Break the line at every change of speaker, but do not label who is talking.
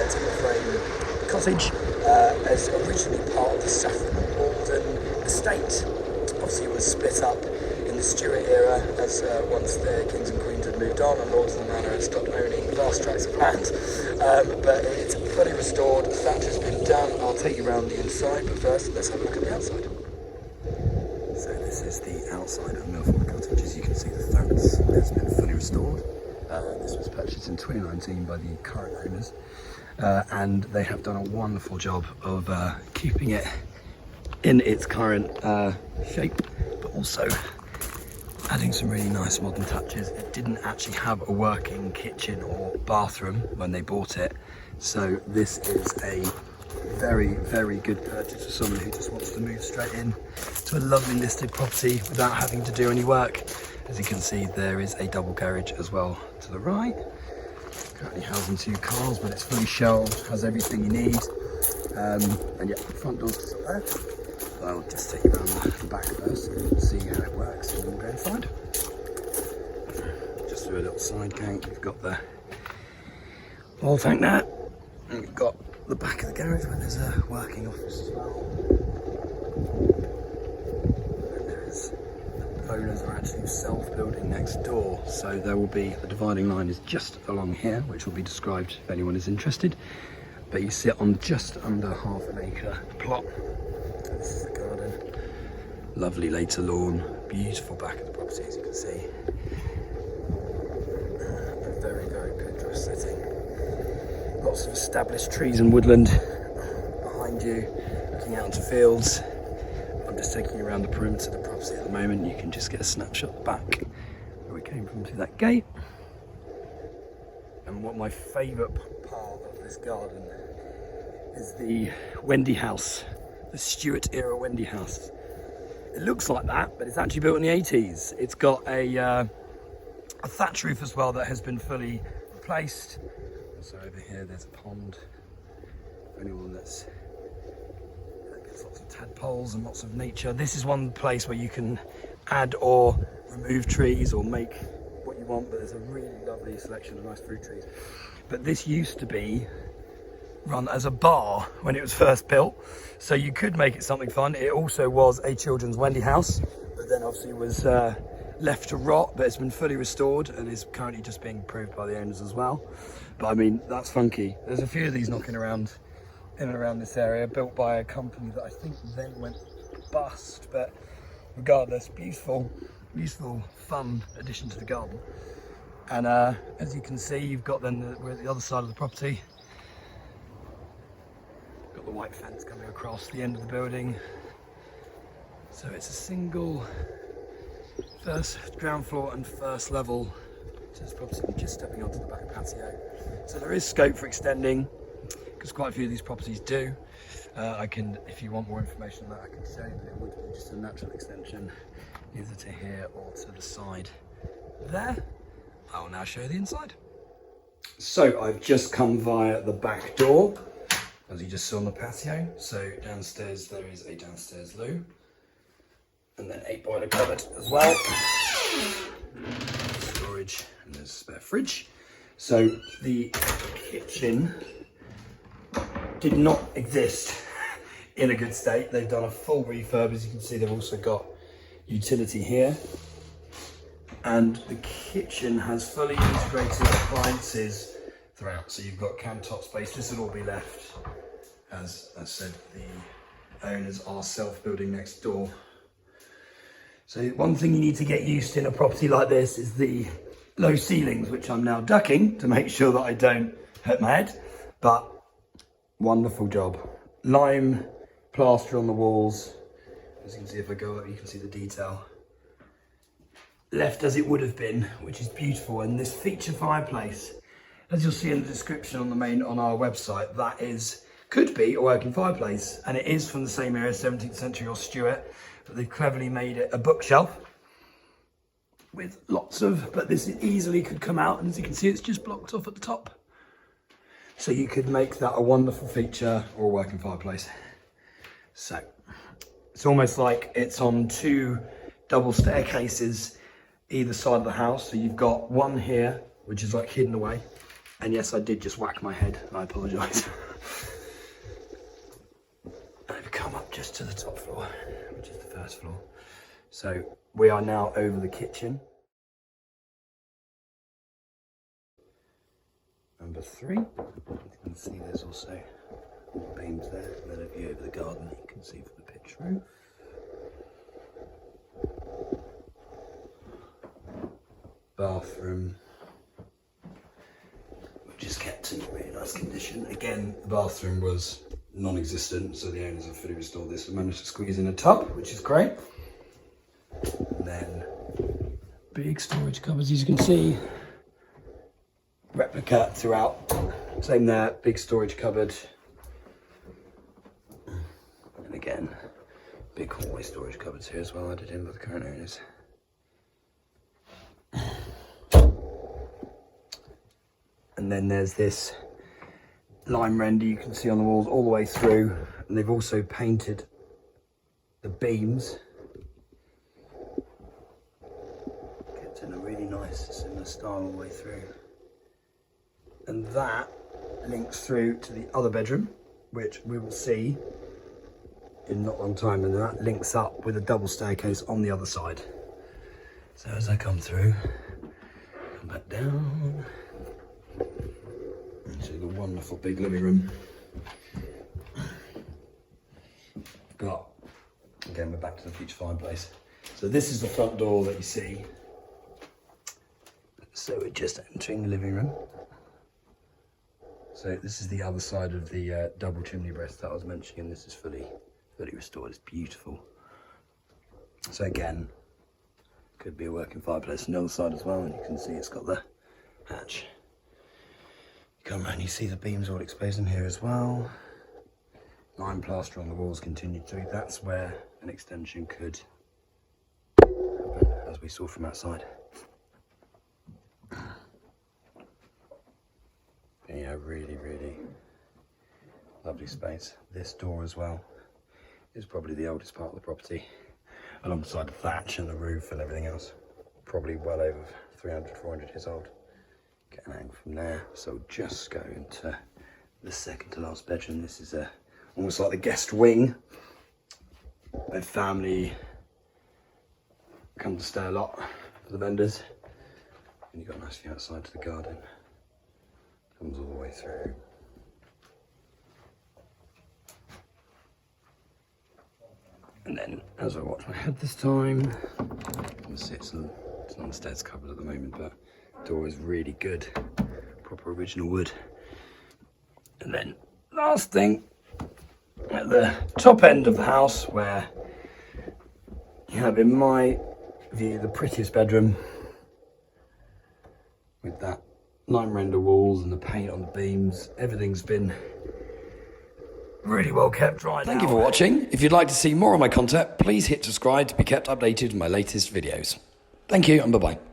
timber frame cottage as originally part of the Saffron Walden estate. Obviously it was split up in the Stuart era as once the kings and queens had moved on and lords of the manor had stopped owning vast tracts of land. But it's fully restored, the thatch has been done. I'll take you around the inside, but first let's have a look at the outside. So this is the outside of Milford Cottage. As you can see, the thatch has been fully restored. This was purchased in 2019 by the current owners, and they have done a wonderful job of keeping it in its current shape, but also adding some really nice modern touches. It didn't actually have a working kitchen or bathroom when they bought it, so this is a very, very good purchase for someone who just wants to move straight in to a lovely listed property without having to do any work. As you can see, there is a double garage as well to the right. Currently housing 2 cars, but it's fully shelved, has everything you need. And yeah, the front door's just up there. I'll just take you around the back first so you can see how it works, and we'll go inside. Just through a little side gate, we've got the oil tank there, and we've got the back of the garage where there's a working office as well. And there's, the owners are actually self-building next door, so there will be, the dividing line is just along here, which will be described if anyone is interested. But you sit on just under half an acre plot. This is the garden, lovely later lawn, beautiful back of the property as you can see. A very, very picturesque setting. Lots of established trees and woodland behind you, looking out into fields. I'm just taking you around the perimeter of the property at the moment. You can just get a snapshot back where we came from through that gate. And what my favourite part of this garden is the Wendy house. The Stuart era Wendy house. It looks like that, but it's actually built in the 80s. It's got a thatch roof as well that has been fully replaced. So over here there's a pond for anyone that gets lots of tadpoles and lots of nature. This is one place where you can add or remove trees or make what you want, but there's a really lovely selection of nice fruit trees. But this used to be run as a bar when it was first built, so you could make it something fun. It also was a children's Wendy house, but then obviously was left to rot, but it's been fully restored and is currently just being improved by the owners as well. But I mean, that's funky. There's a few of these knocking around in and around this area, built by a company that I think then went bust, but regardless, beautiful, fun addition to the garden. And as you can see, you've got then we're at the other side of the property. Got the white fence coming across the end of the building. So it's a single first ground floor and first level to this property. I'm just stepping onto the back patio. So there is scope for extending, because quite a few of these properties do. I can, if you want more information on that, I can show you, but it would be just a natural extension either to here or to the side there. I will now show you the inside. So I've just come via the back door, as you just saw on the patio. So downstairs there is a downstairs loo, and then a boiler cupboard as well. Storage, and there's a spare fridge. So the kitchen did not exist in a good state. They've done a full refurb. As you can see, they've also got utility here. And the kitchen has fully integrated appliances throughout. So you've got countertop space. This will all be left. As I said, the owners are self-building next door. So one thing you need to get used to in a property like this is the low ceilings, which I'm now ducking to make sure that I don't hurt my head. But wonderful job. Lime plaster on the walls. As you can see, if I go up, you can see the detail. Left as it would have been, which is beautiful. And this feature fireplace, as you'll see in the description on our website, that could be a working fireplace, and it is from the same era, 17th century or Stuart, but they've cleverly made it a bookshelf with lots of, but this easily could come out, and as you can see, it's just blocked off at the top. So you could make that a wonderful feature or a working fireplace. So it's almost like it's on 2 double staircases either side of the house. So you've got one here, which is like hidden away, And yes, I did just whack my head. I apologise. I've come up just to the top floor, which is the first floor. So we are now over the kitchen. Number 3. You can see there's also beams there. And then a view over the garden that you can see from the pitch roof. Bathroom, which is kept in really nice condition. Again, the bathroom was non-existent, so the owners have fully restored this and managed to squeeze in a tub, which is great. And then big storage cupboards, as you can see, replica throughout. Same there, big storage cupboard. And again, big hallway storage cupboards here as well, added in by the current owners. And then there's this lime render you can see on the walls all the way through, and they've also painted the beams. Gets in a really nice similar style all the way through. And that links through to the other bedroom, which we will see in not a long time, and that links up with a double staircase on the other side. So as I come through, come back down, into the wonderful big living room. Got, again, we're back to the future fireplace. So this is the front door that you see. So we're just entering the living room. So this is the other side of the double chimney breast that I was mentioning. This is fully restored. It's beautiful. So again, could be a working fireplace on the other side as well, and you can see it's got the hatch. You come around, you see the beams all exposed in here as well. Lime plaster on the walls continued through. That's where an extension could happen, as we saw from outside. Yeah, really, really lovely space. This door as well is probably the oldest part of the property, alongside the thatch and the roof and everything else. Probably well over 300, 400 years old. Get an angle from there. So just go into the second to last bedroom. This is almost like the guest wing, where family come to stay a lot for the vendors. And you've got a nice view outside to the garden. Comes all the way through. And then, as I watch my head this time, you can see it's not a stairs cupboard at the moment, but the door is really good, proper original wood. And then, last thing, at the top end of the house, where you have, in my view, the prettiest bedroom, with that lime render walls and the paint on the beams. Everything's been really well kept dry.
Thank you for watching. If you'd like to see more of my content, please hit subscribe to be kept updated with my latest videos. Thank you and bye-bye.